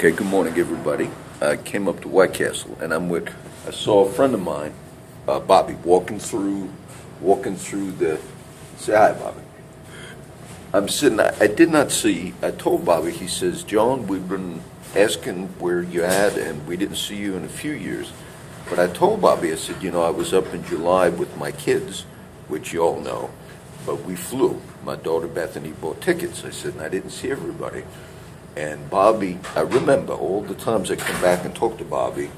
Okay, good morning, everybody. I came up to White Castle, and I saw a friend of mine, Bobby, walking through the. Say hi, Bobby. I'm sitting. I did not see. I told Bobby. He says, "John, we've been asking where you at, and we didn't see you in a few years." But I told Bobby. I said, I was up in July with my kids, which you all know, but we flew. My daughter Bethany bought tickets. I said, and I didn't see everybody. And Bobby, I remember all the times I come back and talk to Bobby,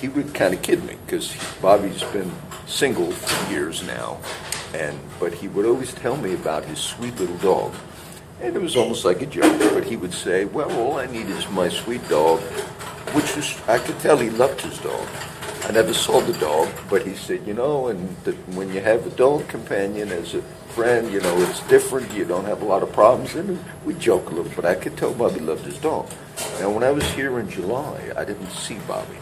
he would kind of kid me because Bobby's been single for years now, but he would always tell me about his sweet little dog. And it was almost like a joke, but he would say, well, all I need is my sweet dog, which was, I could tell he loved his dog. I never saw the dog, but he said, when you have a dog companion as a friend, it's different. You don't have a lot of problems. And we joke a little, but I could tell Bobby loved his dog. Now, when I was here in July, I didn't see Bobby.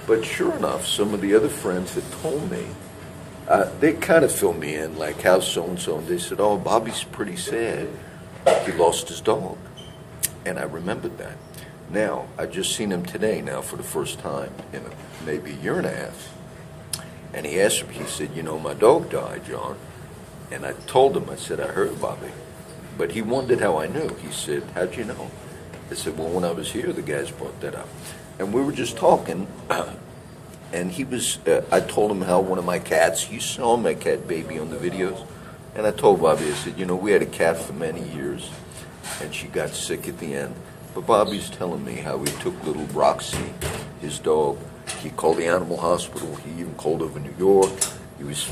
But sure enough, some of the other friends had told me, they kind of filled me in, like, how's so-and-so? And they said, oh, Bobby's pretty sad. He lost his dog. And I remembered that. Now, I just seen him today now for the first time in maybe a year and a half. And he asked me, he said, my dog died, John. And I told him, I said, I heard, Bobby. But he wondered how I knew. He said, how'd you know? I said, well, when I was here, the guys brought that up. And we were just talking, and I told him how one of my cats, you saw my cat Baby on the videos. And I told Bobby, I said, we had a cat for many years, and she got sick at the end. But Bobby's telling me how he took little Roxy, his dog. He called the animal hospital. He even called over New York. He was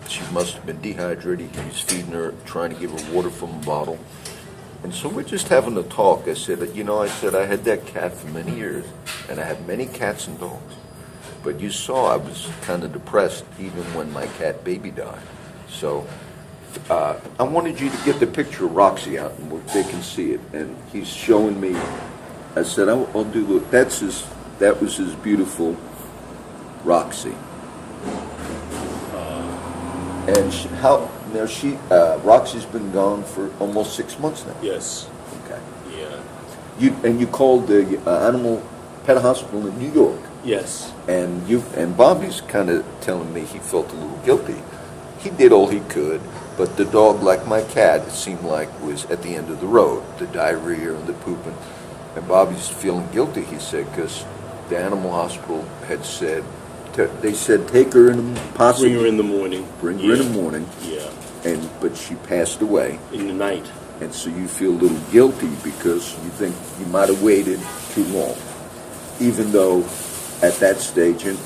she must have been dehydrated. He was feeding her, trying to give her water from a bottle. And so we're just having a talk. I said, I had that cat for many years, and I had many cats and dogs. But you saw I was kind of depressed even when my cat Baby died. So I wanted you to get the picture of Roxy out and they can see it. And he's showing me. I said, I'll do that was his beautiful Roxy. And Roxy's been gone for almost 6 months now. Yes. Okay. Yeah. You called the animal pet hospital in New York. Yes. And Bobby's kind of telling me he felt a little guilty. He did all he could, but the dog, like my cat, it seemed like was at the end of the road. The diarrhea and the pooping, and Bobby's feeling guilty. He said because the animal hospital had said. They said take her in possibly. Bring her in the morning. Bring her in the morning. Yeah. But she passed away. In the night. And so you feel a little guilty because you think you might have waited too long. Even though at that stage, and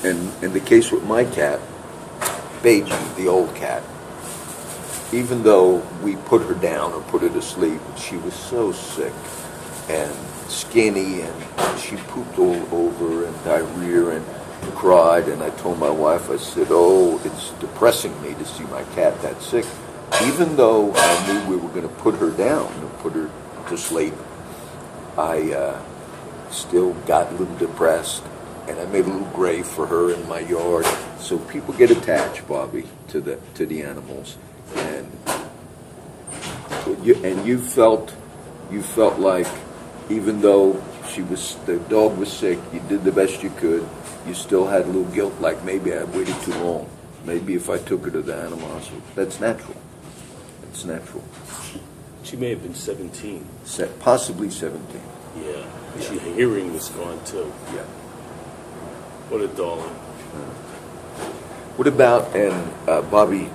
in the case with my cat, Beijing, the old cat, even though we put her down or put her to sleep, she was so sick and skinny and she pooped all over and diarrhea and cried, and I told my wife, I said, oh, it's depressing me to see my cat that sick. Even though I knew we were going to put her down and put her to sleep, I still got a little depressed, and I made a little grave for her in my yard. So people get attached, Bobby, to the animals, and you felt like even though the dog was sick, you did the best you could. You still had a little guilt, like maybe I waited too long. Maybe if I took her to the animal hospital. That's natural. It's natural. She may have been 17. Possibly 17. Yeah. Her hearing was gone too. Yeah. What a darling. What about, and Bobby,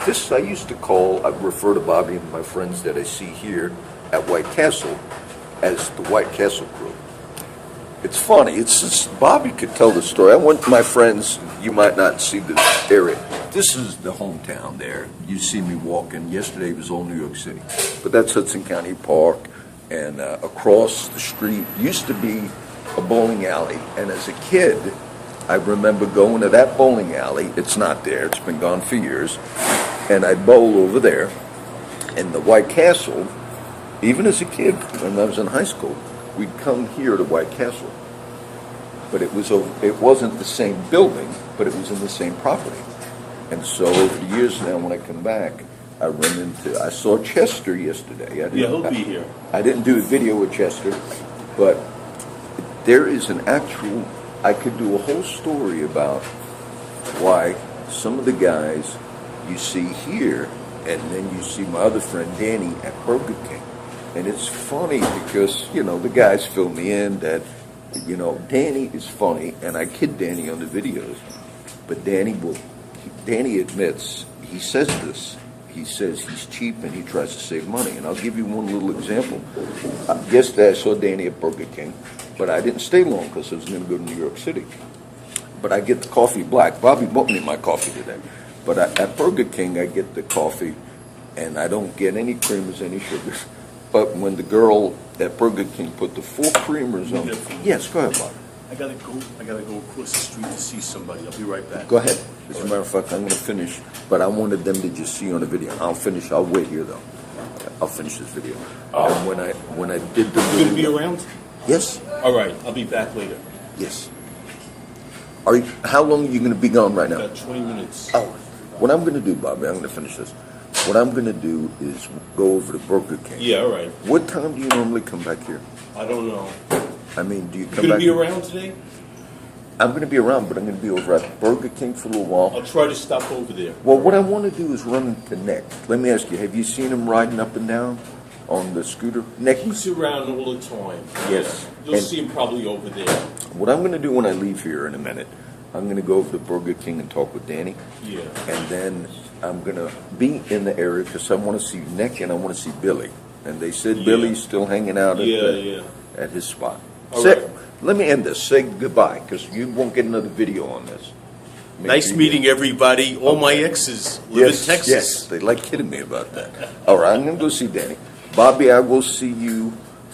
this I used to I refer to Bobby and my friends that I see here at White Castle as the White Castle crew. It's funny. It's just, Bobby could tell the story. I want my friends. You might not see this area. This is the hometown there. You see me walking. Yesterday was all New York City, but that's Hudson County Park, and across the street used to be a bowling alley. And as a kid, I remember going to that bowling alley. It's not there. It's been gone for years. And I'd bowl over there. And the White Castle, even as a kid, when I was in high school, we'd come here to White Castle, but it wasn't the same building, but it was in the same property. And so over the years now, when I come back, I saw Chester yesterday. Yeah, he'll be here. I didn't do a video with Chester, but there is an actual, I could do a whole story about why some of the guys you see here, and then you see my other friend Danny at Burger King. And it's funny because, the guys fill me in that, Danny is funny, and I kid Danny on the videos, but Danny admits, he says this. He says he's cheap and he tries to save money. And I'll give you one little example. Yesterday I saw Danny at Burger King, but I didn't stay long because I was going to go to New York City. But I get the coffee black. Bobby bought me my coffee today. But at Burger King, I get the coffee, and I don't get any creamers, any sugars. But when the girl at Burger King put the 4 creamers on, yes, go ahead, Bobby. I gotta go across the street to see somebody. I'll be right back. Go ahead. As a matter of fact, I'm going to finish, but I wanted them to just see on the video. I'll finish. I'll wait here though. I'll finish this video. And when I did the You gonna be video, around? yes, All right, I'll be back later. yes. How long are you going to be gone right now? About 20 minutes. Oh, what I'm going to do, Bobby, I'm going to finish this. What I'm going to do is go over to Burger King. Yeah, all right. What time do you normally come back here? I don't know. I mean, do you You come gonna back? be around today? I'm going to be around, but I'm going to be over at Burger King for a little while. I'll try to stop over there. Well, what I want to do is run into Nick. Let me ask you, have you seen him riding up and down on the scooter? Nick? He's around all the time. Yes. You'll And- see him probably over there. What I'm going to do when I leave here in a minute, I'm going to go over to Burger King and talk with Danny. Yeah. And then I'm going to be in the area because I want to see Nick and I want to see Billy. And they said Yeah. Billy's still hanging out at his spot. All Say- right. Let me end this. Say goodbye because you won't get another video on this. Make Nice sure you- meeting everybody. All my exes live in Texas. Yes, they like kidding me about that. All right, I'm going to go see Danny. Bobby, I will see you